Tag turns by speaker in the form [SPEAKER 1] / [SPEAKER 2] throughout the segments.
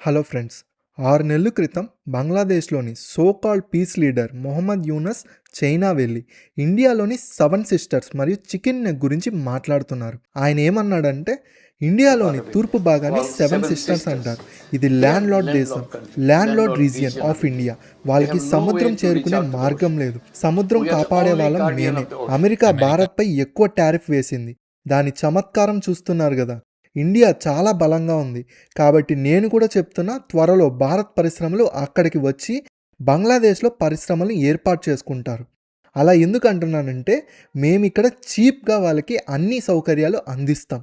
[SPEAKER 1] Hello friends, 6 నెలల క్రితం బంగ్లాదేశ్లోని so called peace leader Mohammad Yunus China వెళ్ళి ఇండియాలోని 7 సిస్టర్స్ మరియు చికెన్ నెక్ గురించి మాట్లాడుతున్నారు. ఆయన ఏమన్నాడంటే, ఇండియాలోని తూర్పు భాగాన్ని 7 సిస్టర్స్ అంటారు. ఇది ల్యాండ్ లార్డ్ దేశం, land lord region of India. వాళ్ళకి సముద్రం చేరుకునే మార్గం లేదు. సముద్రం కాపాడే వాళ్ళం మేమే. అమెరికా భారత్పై ఎక్కువ టారిఫ్ వేసింది. దాని చమత్కారం చూస్తున్నారు కదా. ఇండియా చాలా బలంగా ఉంది. కాబట్టి నేను కూడా చెప్తున్నా, త్వరలో భారత్ పరిశ్రమలు అక్కడికి వచ్చి బంగ్లాదేశ్లో పరిశ్రమలను ఏర్పాటు చేసుకుంటారు. అలా ఎందుకు అంటున్నానంటే, మేమిక్కడ చీప్గా వాళ్ళకి అన్ని సౌకర్యాలు అందిస్తాం.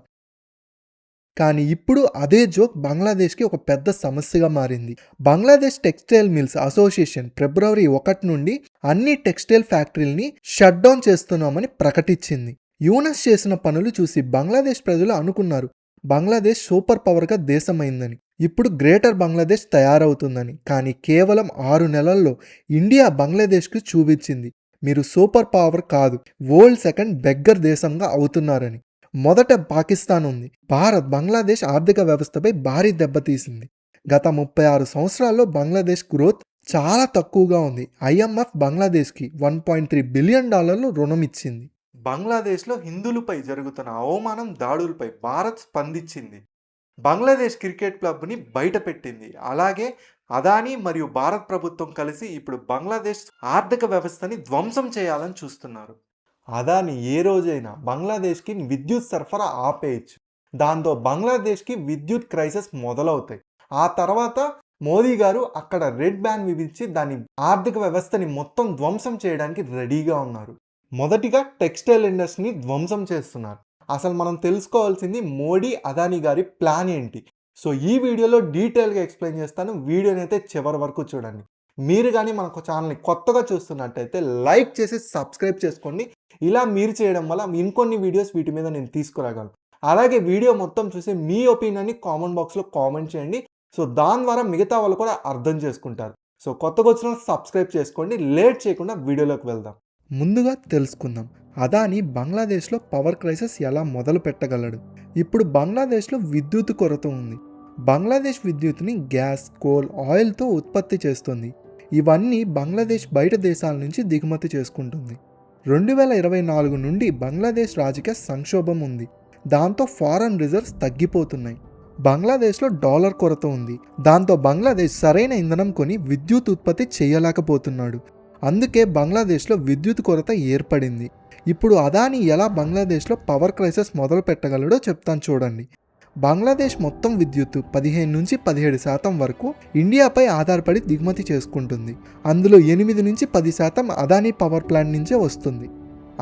[SPEAKER 1] కానీ ఇప్పుడు అదే జోక్ బంగ్లాదేశ్కి ఒక పెద్ద సమస్యగా మారింది. బంగ్లాదేశ్ టెక్స్టైల్ మిల్స్ అసోసియేషన్ ఫిబ్రవరి 1 నుండి అన్ని టెక్స్టైల్ ఫ్యాక్టరీలని షట్ డౌన్ చేస్తున్నామని ప్రకటించింది. యూనస్ చేసిన పనులు చూసి బంగ్లాదేశ్ ప్రజలు అనుకున్నారు, బంగ్లాదేశ్ సూపర్ పవర్గా దేశమైందని, ఇప్పుడు గ్రేటర్ బంగ్లాదేశ్ తయారవుతుందని. కానీ కేవలం 6 నెలల్లో ఇండియా బంగ్లాదేశ్కి చూపించింది, మీరు సూపర్ పవర్ కాదు, వరల్డ్ సెకండ్ బెగ్గర్ దేశంగా అవుతున్నారని. మొదట పాకిస్తాన్ ఉంది. భారత్ బంగ్లాదేశ్ ఆర్థిక వ్యవస్థపై భారీ దెబ్బతీసింది. గత 36 సంవత్సరాల్లో బంగ్లాదేశ్ గ్రోత్ చాలా తక్కువగా ఉంది. IMF బంగ్లాదేశ్కి $1.3 బిలియన్ రుణం ఇచ్చింది. బంగ్లాదేశ్లో హిందువులపై జరుగుతున్న అవమానం, దాడులపై భారత్ స్పందించింది. బంగ్లాదేశ్ క్రికెట్ క్లబ్ని బయటపెట్టింది. అలాగే అదానీ మరియు భారత్ ప్రభుత్వం కలిసి ఇప్పుడు బంగ్లాదేశ్ ఆర్థిక వ్యవస్థని ధ్వంసం చేయాలని చూస్తున్నారు. అదానీ ఏ రోజైనా బంగ్లాదేశ్కి విద్యుత్ సరఫరా ఆపేయచ్చు. దాంతో బంగ్లాదేశ్కి విద్యుత్ క్రైసిస్ మొదలవుతాయి. ఆ తర్వాత మోదీ గారు అక్కడ రెడ్ బ్యాన్ విధించి దాని ఆర్థిక వ్యవస్థని మొత్తం ధ్వంసం చేయడానికి రెడీగా ఉన్నారు. మొదటిగా టెక్స్టైల్ ఇండస్ట్రీని ధ్వంసం చేస్తున్నారు. అసలు మనం తెలుసుకోవాల్సింది మోడీ, అదానీ గారి ప్లాన్ ఏంటి. సో ఈ వీడియోలో డీటెయిల్గా ఎక్స్ప్లెయిన్ చేస్తాను. వీడియోని అయితే చివరి వరకు చూడండి. మీరు కానీ మనకు ఛానల్ని కొత్తగా చూస్తున్నట్టయితే లైక్ చేసి సబ్స్క్రైబ్ చేసుకోండి. ఇలా మీరు చేయడం వల్ల ఇంకొన్ని వీడియోస్ వీటి మీద నేను తీసుకురాగలను. అలాగే వీడియో మొత్తం చూసి మీ ఒపీనియన్ని కామెంట్ బాక్స్లో కామెంట్ చేయండి. సో దాని ద్వారా మిగతా వాళ్ళు కూడా అర్థం చేసుకుంటారు. సో కొత్తగా వచ్చిన సబ్స్క్రైబ్ చేసుకోండి. లేట్ చేయకుండా వీడియోలోకి వెళ్దాం. ముందుగా తెలుసుకుందాం, అదానీ బంగ్లాదేశ్లో పవర్ క్రైసిస్ ఎలా మొదలు పెట్టగలడు. ఇప్పుడు బంగ్లాదేశ్లో విద్యుత్ కొరత ఉంది. బంగ్లాదేశ్ విద్యుత్ని గ్యాస్, కోల్, ఆయిల్తో ఉత్పత్తి చేస్తుంది. ఇవన్నీ బంగ్లాదేశ్ బయట దేశాల నుంచి దిగుమతి చేసుకుంటుంది. 2024 నుండి బంగ్లాదేశ్ రాజకీయ సంక్షోభం ఉంది. దాంతో ఫారెన్ రిజర్వ్స్ తగ్గిపోతున్నాయి. బంగ్లాదేశ్లో డాలర్ కొరత ఉంది. దాంతో బంగ్లాదేశ్ సరైన ఇంధనం కొని విద్యుత్ ఉత్పత్తి చేయలేకపోతున్నాడు. అందుకే బంగ్లాదేశ్లో విద్యుత్ కొరత ఏర్పడింది. ఇప్పుడు అదానీ ఎలా బంగ్లాదేశ్లో పవర్ క్రైసిస్ మొదలు పెట్టగలడో చెప్తాను చూడండి. బంగ్లాదేశ్ మొత్తం విద్యుత్తు 15 నుంచి 17% వరకు ఇండియాపై ఆధారపడి దిగుమతి చేసుకుంటుంది. అందులో 8 నుంచి 10% అదానీ పవర్ ప్లాంట్ నుంచే వస్తుంది.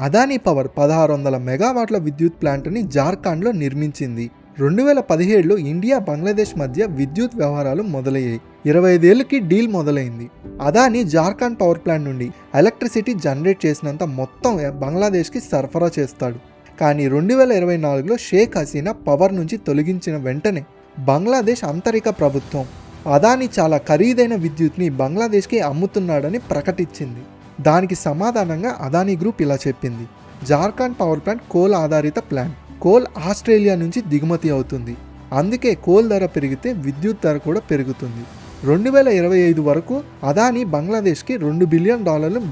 [SPEAKER 1] అదానీ పవర్ 1600 మెగావాట్ల విద్యుత్ ప్లాంట్ని జార్ఖండ్లో నిర్మించింది. 2017లో ఇండియా, బంగ్లాదేశ్ మధ్య విద్యుత్ వ్యవహారాలు మొదలయ్యాయి. 25 ఏళ్ళకి డీల్ మొదలైంది. అదానీ జార్ఖండ్ పవర్ ప్లాంట్ నుండి ఎలక్ట్రిసిటీ జనరేట్ చేసినంత మొత్తం బంగ్లాదేశ్కి సరఫరా చేస్తాడు. కానీ 2024లో షేక్ హసీనా పవర్ నుంచి తొలగించిన వెంటనే బంగ్లాదేశ్ అంతరిక ప్రభుత్వం అదానీ చాలా ఖరీదైన విద్యుత్ని బంగ్లాదేశ్కి అమ్ముతున్నాడని ప్రకటించింది. దానికి సమాధానంగా అదానీ గ్రూప్ ఇలా చెప్పింది, జార్ఖండ్ పవర్ ప్లాంట్ కోల్ ఆధారిత ప్లాంట్. కోల్ ఆస్ట్రేలియా నుంచి దిగుమతి అవుతుంది. అందుకే కోల్ ధర పెరిగితే విద్యుత్ ధర కూడా పెరుగుతుంది. 2025 వరకు అదానీ బంగ్లాదేశ్కి $2 బిలియన్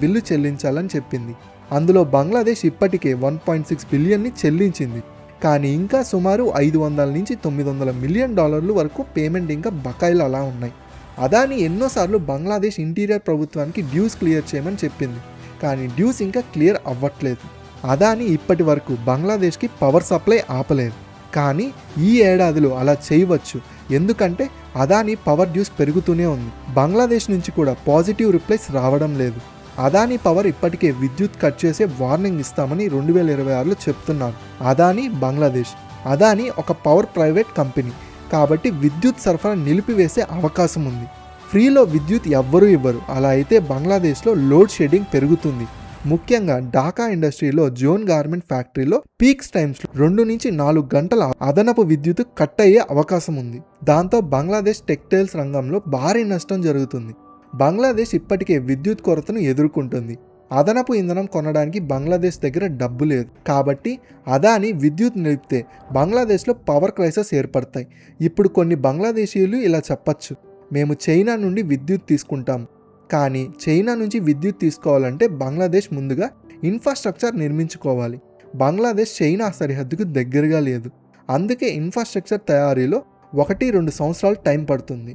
[SPEAKER 1] బిల్లు చెల్లించాలని చెప్పింది. అందులో బంగ్లాదేశ్ ఇప్పటికే 1.6 బిలియన్ని చెల్లించింది. కానీ ఇంకా సుమారు $500 నుంచి $900 మిలియన్ వరకు పేమెంట్ ఇంకా బకాయిలు అలా ఉన్నాయి. అదానీ ఎన్నోసార్లు బంగ్లాదేశ్ ఇంటీరియర్ ప్రభుత్వానికి డ్యూస్ క్లియర్ చేయమని చెప్పింది. కానీ డ్యూస్ ఇంకా క్లియర్ అవ్వట్లేదు. అదానీ ఇప్పటి వరకు బంగ్లాదేశ్కి పవర్ సప్లై ఆపలేదు. కానీ ఈ ఏడాదిలో అలా చేయవచ్చు. ఎందుకంటే అదానీ పవర్ డ్యూస్ పెరుగుతూనే ఉంది. బంగ్లాదేశ్ నుంచి కూడా పాజిటివ్ రిప్లైస్ రావడం లేదు. అదానీ పవర్ ఇప్పటికే విద్యుత్ కట్ చేసే వార్నింగ్ ఇస్తామని 2026లో చెప్తున్నారు. అదానీ బంగ్లాదేశ్. అదానీ ఒక పవర్ ప్రైవేట్ కంపెనీ కాబట్టి విద్యుత్ సరఫరా నిలిపివేసే అవకాశం ఉంది. ఫ్రీలో విద్యుత్ ఎవ్వరూ ఇవ్వరు. అలా అయితే బంగ్లాదేశ్లో లోడ్ షెడ్డింగ్ పెరుగుతుంది. ముఖ్యంగా ఢాకా ఇండస్ట్రీలో జోన్ గార్మెంట్ ఫ్యాక్టరీలో పీక్స్ టైమ్స్లో 2 నుంచి 4 గంటల అదనపు విద్యుత్ కట్ అయ్యే అవకాశం ఉంది. దాంతో బంగ్లాదేశ్ టెక్స్టైల్స్ రంగంలో భారీ నష్టం జరుగుతుంది. బంగ్లాదేశ్ ఇప్పటికే విద్యుత్ కొరతను ఎదుర్కొంటుంది. అదనపు ఇంధనం కొనడానికి బంగ్లాదేశ్ దగ్గర డబ్బు లేదు. కాబట్టి అదాని విద్యుత్ నిలిపితే బంగ్లాదేశ్లో పవర్ క్రైసిస్ ఏర్పడతాయి. ఇప్పుడు కొన్ని బంగ్లాదేశీయులు ఇలా చెప్పచ్చు, మేము చైనా నుండి విద్యుత్ తీసుకుంటాం. కానీ చైనా నుంచి విద్యుత్ తీసుకోవాలంటే బంగ్లాదేశ్ ముందుగా ఇన్ఫ్రాస్ట్రక్చర్ నిర్మించుకోవాలి. బంగ్లాదేశ్ చైనా సరిహద్దుకు దగ్గరగా లేదు. అందుకే ఇన్ఫ్రాస్ట్రక్చర్ తయారీలో 1-2 సంవత్సరాలు టైం పడుతుంది.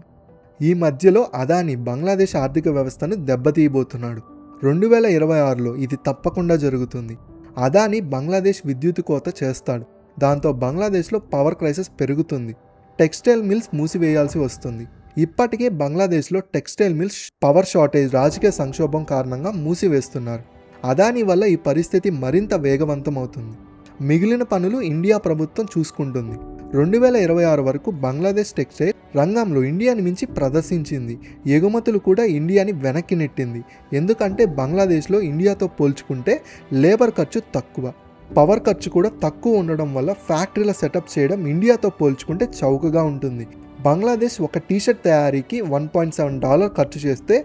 [SPEAKER 1] ఈ మధ్యలో అదాని బంగ్లాదేశ్ ఆర్థిక వ్యవస్థను దెబ్బతీయబోతున్నాడు. 2026లో ఇది తప్పకుండా జరుగుతుంది. అదాని బంగ్లాదేశ్ విద్యుత్ కోత చేస్తాడు. దాంతో బంగ్లాదేశ్లో పవర్ క్రైసిస్ పెరుగుతుంది. టెక్స్టైల్ మిల్స్ మూసివేయాల్సి వస్తుంది. ఇప్పటికే బంగ్లాదేశ్లో టెక్స్టైల్ మిల్స్ పవర్ షార్టేజ్, రాజకీయ సంక్షోభం కారణంగా మూసివేస్తున్నారు. అదాని వల్ల ఈ పరిస్థితి మరింత వేగవంతం అవుతుంది. మిగిలిన పనులు ఇండియా ప్రభుత్వం చూసుకుంటుంది. 2026 వరకు బంగ్లాదేశ్ టెక్స్టైల్ రంగంలో ఇండియాని మించి ప్రదర్శించింది. ఎగుమతులు కూడా ఇండియాని వెనక్కి నెట్టింది. ఎందుకంటే బంగ్లాదేశ్లో ఇండియాతో పోల్చుకుంటే లేబర్ ఖర్చు తక్కువ, పవర్ ఖర్చు కూడా తక్కువ ఉండడం వల్ల ఫ్యాక్టరీల సెటప్ చేయడం ఇండియాతో పోల్చుకుంటే చౌకగా ఉంటుంది. బంగ్లాదేశ్ ఒక టీషర్ట్ తయారీకి $1.7 ఖర్చు చేస్తే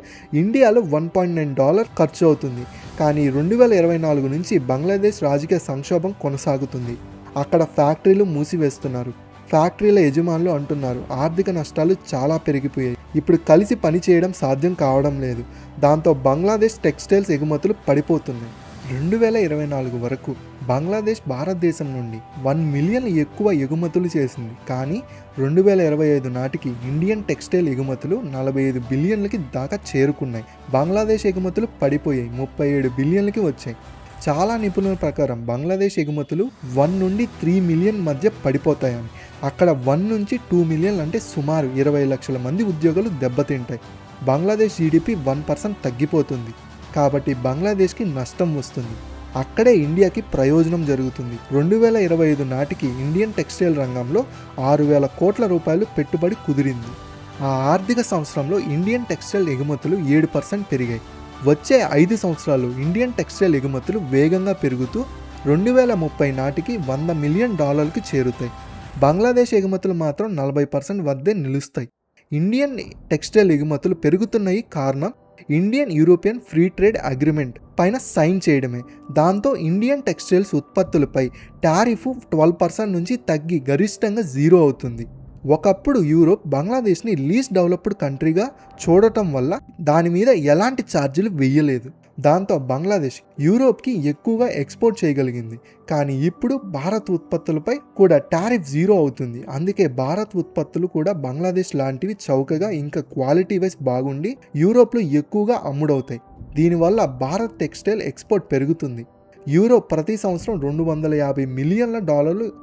[SPEAKER 1] ఇండియాలో $1.9 ఖర్చు అవుతుంది. కానీ 2024 నుంచి బంగ్లాదేశ్ రాజకీయ సంక్షోభం కొనసాగుతుంది. అక్కడ ఫ్యాక్టరీలు మూసివేస్తున్నారు. ఫ్యాక్టరీల యజమానులు అంటున్నారు, ఆర్థిక నష్టాలు చాలా పెరిగిపోయాయి, ఇప్పుడు కలిసి పని చేయడం సాధ్యం కావడం లేదు. దాంతో బంగ్లాదేశ్ టెక్స్టైల్స్ ఎగుమతులు పడిపోతున్నాయి. 2024 వరకు బంగ్లాదేశ్ భారతదేశం నుండి 1 మిలియన్ ఎక్కువ ఎగుమతులు చేసింది. కానీ 2025 నాటికి ఇండియన్ టెక్స్టైల్ ఎగుమతులు 45 బిలియన్లకి దాకా చేరుకున్నాయి. బంగ్లాదేశ్ ఎగుమతులు పడిపోయాయి, 37 బిలియన్లకి వచ్చాయి. చాలా నిపుణుల ప్రకారం బంగ్లాదేశ్ ఎగుమతులు 1 నుండి 3 మిలియన్ మధ్య పడిపోతాయని. అక్కడ 1 నుంచి 2 మిలియన్ అంటే సుమారు 20 లక్షల మంది ఉద్యోగాలు దెబ్బతింటాయి. బంగ్లాదేశ్ జీడిపి 1% తగ్గిపోతుంది. కాబట్టి బంగ్లాదేశ్కి నష్టం వస్తుంది. అక్కడే ఇండియాకి ప్రయోజనం జరుగుతుంది. 2025 నాటికి ఇండియన్ టెక్స్టైల్ రంగంలో 6,000 కోట్ల రూపాయలు పెట్టుబడి కుదిరింది. ఆ ఆర్థిక సంవత్సరంలో ఇండియన్ టెక్స్టైల్ ఎగుమతులు 7% పెరిగాయి. వచ్చే 5 సంవత్సరాలు ఇండియన్ టెక్స్టైల్ ఎగుమతులు వేగంగా పెరుగుతూ 2030 నాటికి $100 మిలియన్ చేరుతాయి. బంగ్లాదేశ్ ఎగుమతులు మాత్రం 40% వద్దే నిలుస్తాయి. ఇండియన్ టెక్స్టైల్ ఎగుమతులు పెరుగుతున్నాయి కారణం Indian European free trade agreement పైన సైన్ చేయడమే. దాంతో ఇండియన్ టెక్స్టైల్స్ ఉత్పత్తులపై టారిఫ్ 12% నుంచి తగ్గి గరిష్టంగా 0 అవుతుంది. ఒకప్పుడు యూరోప్ బంగ్లాదేశ్ని లీస్ట్ డెవలప్డ్ కంట్రీగా చూడటం వల్ల దాని మీద ఎలాంటి ఛార్జీలు వెయ్యలేదు. దాంతో బంగ్లాదేశ్ యూరోప్కి ఎక్కువగా ఎక్స్పోర్ట్ చేయగలిగింది. కానీ ఇప్పుడు భారత్ ఉత్పత్తులపై కూడా టారిఫ్ 0 అవుతుంది. అందుకే భారత్ ఉత్పత్తులు కూడా బంగ్లాదేశ్ లాంటివి చౌకగా ఇంకా క్వాలిటీ వైజ్ బాగుండి యూరోప్లో ఎక్కువగా అమ్ముడవుతాయి. దీనివల్ల భారత్ టెక్స్టైల్ ఎక్స్పోర్ట్ పెరుగుతుంది. యూరోప్ ప్రతి సంవత్సరం $250 మిలియన్ల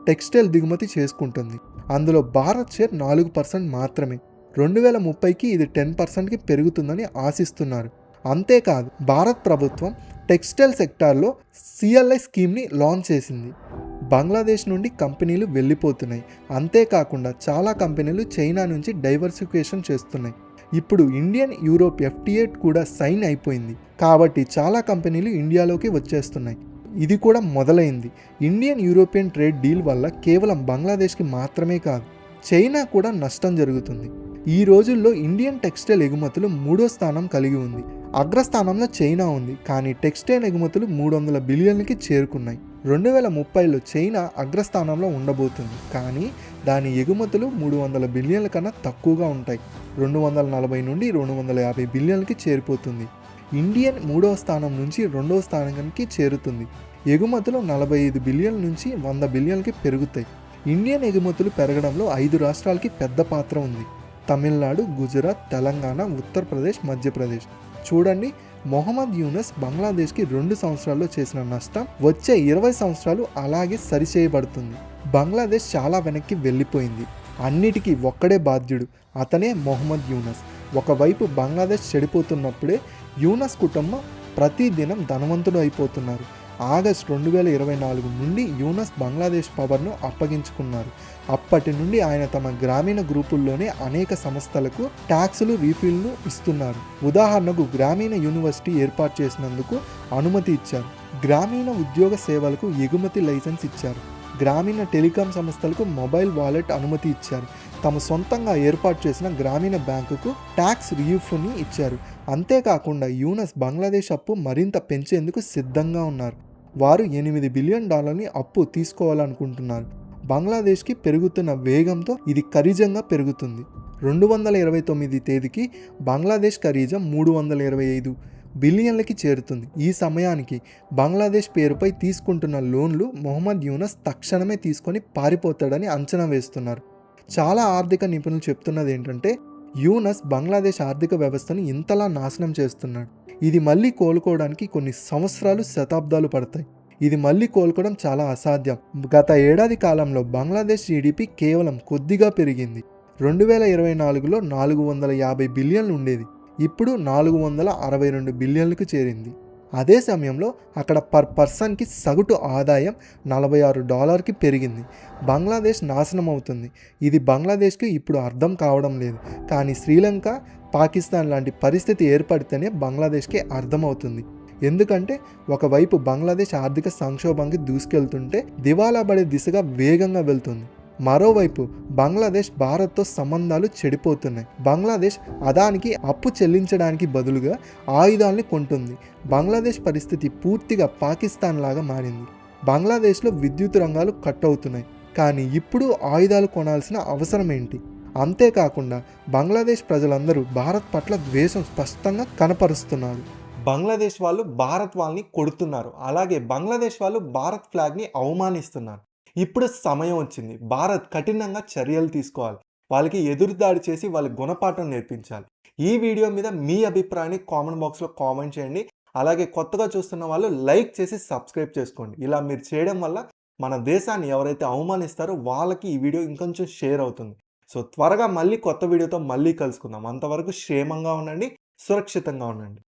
[SPEAKER 1] టెక్స్టైల్ దిగుమతి చేసుకుంటుంది. అందులో భారత్ షేర్ 4% మాత్రమే. 2030కి ఇది 10%కి పెరుగుతుందని ఆశిస్తున్నారు. అంతేకాదు భారత్ ప్రభుత్వం టెక్స్టైల్ సెక్టార్లో CLI స్కీమ్ని లాంచ్ చేసింది. బంగ్లాదేశ్ నుండి కంపెనీలు వెళ్ళిపోతున్నాయి. అంతేకాకుండా చాలా కంపెనీలు చైనా నుంచి డైవర్సిఫికేషన్ చేస్తున్నాయి. ఇప్పుడు ఇండియన్ యూరోప్ FTA కూడా సైన్ అయిపోయింది. కాబట్టి చాలా కంపెనీలు ఇండియాలోకి వచ్చేస్తున్నాయి. ఇది కూడా మొదలైంది. ఇండియన్ యూరోపియన్ ట్రేడ్ డీల్ వల్ల కేవలం బంగ్లాదేశ్కి మాత్రమే కాదు, చైనా కూడా నష్టం జరుగుతుంది. ఈ రోజుల్లో ఇండియన్ టెక్స్టైల్ ఎగుమతులు 3వ స్థానం కలిగి ఉంది. అగ్రస్థానంలో చైనా ఉంది. కానీ టెక్స్టైల్ ఎగుమతులు 300 బిలియన్లకి చేరుకున్నాయి. 2030లో చైనా అగ్రస్థానంలో ఉండబోతుంది. కానీ దాని ఎగుమతులు 300 బిలియన్ల కన్నా తక్కువగా ఉంటాయి. 240 నుండి 250 బిలియన్లకి చేరిపోతుంది. ఇండియన్ 3వ స్థానం నుంచి 2వ స్థానానికి చేరుతుంది. ఎగుమతులు 45 బిలియన్ల నుంచి 100 బిలియన్లకి పెరుగుతాయి. ఇండియన్ ఎగుమతులు పెరగడంలో 5 రాష్ట్రాలకి పెద్ద పాత్ర ఉంది. తమిళనాడు, గుజరాత్, తెలంగాణ, ఉత్తరప్రదేశ్, మధ్యప్రదేశ్. చూడండి, మొహమ్మద్ యూనస్ బంగ్లాదేశ్కి 2 సంవత్సరాల్లో చేసిన నష్టం వచ్చే 20 సంవత్సరాలు అలాగే సరిచేయబడుతుంది. బంగ్లాదేశ్ చాలా వెనక్కి వెళ్ళిపోయింది. అన్నిటికీ ఒక్కడే బాధ్యుడు, అతనే మొహమ్మద్ యూనస్. ఒకవైపు బంగ్లాదేశ్ చెడిపోతున్నప్పుడే యూనస్ కుటుంబం ప్రతిదినం ధనవంతుడు అయిపోతున్నారు. ఆగస్టు 2024 నుండి యూనస్ బంగ్లాదేశ్ పవర్ను అప్పగించుకున్నారు. అప్పటి నుండి ఆయన తమ గ్రామీణ గ్రూపుల్లోనే అనేక సంస్థలకు ట్యాక్సులు, రీఫిల్ను ఇస్తున్నారు. ఉదాహరణకు గ్రామీణ యూనివర్సిటీ ఏర్పాటు చేసినందుకు అనుమతి ఇచ్చారు. గ్రామీణ ఉద్యోగ సేవలకు ఎగుమతి లైసెన్స్ ఇచ్చారు. గ్రామీణ టెలికాం సంస్థలకు మొబైల్ వాలెట్ అనుమతి ఇచ్చారు. తమ సొంతంగా ఏర్పాటు చేసిన గ్రామీణ బ్యాంకుకు ట్యాక్స్ రిలీఫ్ని ఇచ్చారు. అంతేకాకుండా యూనస్ బంగ్లాదేశ్ అప్పు మరింత పెంచేందుకు సిద్ధంగా ఉన్నారు. వారు $8 బిలియన్ అప్పు తీసుకోవాలనుకుంటున్నారు. బంగ్లాదేశ్కి పెరుగుతున్న వేగంతో ఇది ఖరీజంగా పెరుగుతుంది. 2029 తేదీకి బంగ్లాదేశ్ ఖరీజం $325 బిలియన్లకి చేరుతుంది. ఈ సమయానికి బంగ్లాదేశ్ పేరుపై తీసుకుంటున్న లోన్లు మొహమ్మద్ యూనస్ తక్షణమే తీసుకొని పారిపోతాడని అంచనా వేస్తున్నారు. చాలా ఆర్థిక నిపుణులు చెప్తున్నది ఏంటంటే యూనస్ బంగ్లాదేశ్ ఆర్థిక వ్యవస్థను ఇంతలా నాశనం చేస్తున్నాడు. ఇది మళ్ళీ కోలుకోవడానికి కొన్ని సంవత్సరాలు, శతాబ్దాలు పడతాయి. ఇది మళ్ళీ కోలుకోవడం చాలా అసాధ్యం. గత ఏడాది కాలంలో బంగ్లాదేశ్ జీడిపి కేవలం కొద్దిగా పెరిగింది. 2024లో 450 బిలియన్లు ఉండేది. ఇప్పుడు 462 బిలియన్లకు చేరింది. అదే సమయంలో అక్కడ పర్ పర్సన్కి సగటు ఆదాయం $46కి పెరిగింది. బంగ్లాదేశ్ నాశనం అవుతుంది. ఇది బంగ్లాదేశ్కి ఇప్పుడు అర్థం కావడం లేదు. కానీ శ్రీలంక, పాకిస్తాన్ లాంటి పరిస్థితి ఏర్పడితేనే బంగ్లాదేశ్కి అర్థమవుతుంది. ఎందుకంటే ఒకవైపు బంగ్లాదేశ్ ఆర్థిక సంక్షోభంకి దూసుకెళ్తుంటే దివాలా పడే దిశగా వేగంగా వెళ్తుంది. మరోవైపు బంగ్లాదేశ్ భారత్తో సంబంధాలు చెడిపోతున్నాయి. బంగ్లాదేశ్ అదానికి అప్పు చెల్లించడానికి బదులుగా ఆయుధాలని కొంటుంది. బంగ్లాదేశ్ పరిస్థితి పూర్తిగా పాకిస్తాన్ లాగా మారింది. బంగ్లాదేశ్లో విద్యుత్ రంగాలు కట్ అవుతున్నాయి. కానీ ఇప్పుడు ఆయుధాలు కొనాల్సిన అవసరం ఏంటి? అంతేకాకుండా బంగ్లాదేశ్ ప్రజలందరూ భారత్ పట్ల ద్వేషం స్పష్టంగా కనపరుస్తున్నారు. బంగ్లాదేశ్ వాళ్ళు భారత్ వాళ్ళని కొడుతున్నారు. అలాగే బంగ్లాదేశ్ వాళ్ళు భారత్ ఫ్లాగ్ని అవమానిస్తున్నారు. ఇప్పుడు సమయం వచ్చింది. భారత్ కఠినంగా చర్యలు తీసుకోవాలి. వాళ్ళకి ఎదురుదాడి చేసి వాళ్ళ గుణపాఠం నేర్పించాలి. ఈ వీడియో మీద మీ అభిప్రాయాన్ని కామెంట్ బాక్స్లో కామెంట్ చేయండి. అలాగే కొత్తగా చూస్తున్న వాళ్ళు లైక్ చేసి సబ్స్క్రైబ్ చేసుకోండి. ఇలా మీరు చేయడం వల్ల మన దేశాన్ని ఎవరైతే అవమానిస్తారో వాళ్ళకి ఈ వీడియో ఇంకొంచెం షేర్ అవుతుంది. సో త్వరగా మళ్ళీ కొత్త వీడియోతో మళ్ళీ కలుసుకుందాం. అంతవరకు క్షేమంగా ఉండండి, సురక్షితంగా ఉండండి.